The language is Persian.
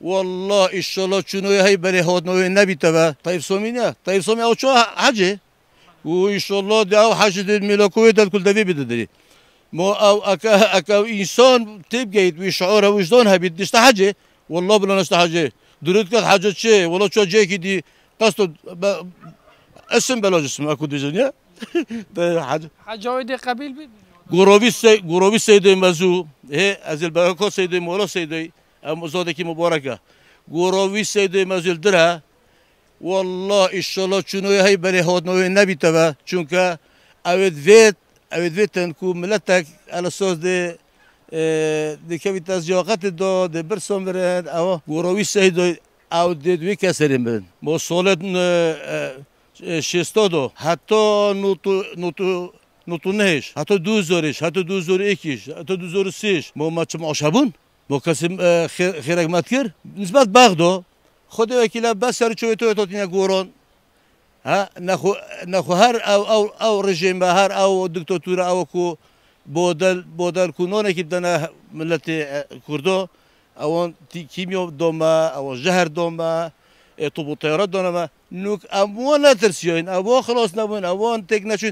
والله إنشالله شنو هاي بري هاد نوع نبي تبع طيب سومينيا طيب سومي أو شو حاجة وإنشالله ده أو حاجة الملكوية ده كل دبي بدري مو أو أكا إنسان تبقى ويشعره وجدانها بيدش حاجة والله بلا نشت حاجة دريت كات حاجة شيء والله شو جاي كدي قصد اسم بلاج اسم أكو دجنيا ده حاجه ويدي قبيل بید غروبي سيدي مزو هي أزل باركو سيدي مولا سيدي أم زادكي مباركة غروبي سيدي مزو درها والله إن شاء الله شنو هاي بري هاد نوع نبي تبع چونك أود فيتن كو ملتك على أساس دي كابيتاز جاقت دي برسوم برد أو غروبي سيدي أو دي دوي كسرين برد مو صولت شستادو حتى نوتو نهش حتى 2000 حتى 2001 حتى 2003 ما چم عشبون ما کسی خیرک متکر نسبت بغداد خود وکیل بس سر چوی تو تینه گوران ها نخو هر او رژیم هر او دکتاتور او کو بودل کنونه که دنا ملت کردو اوان کیمیو دوما او جهر دوما تو بطیرات دونما نوک اموان نترسیون اوان خلاص نبون اوان تک نشون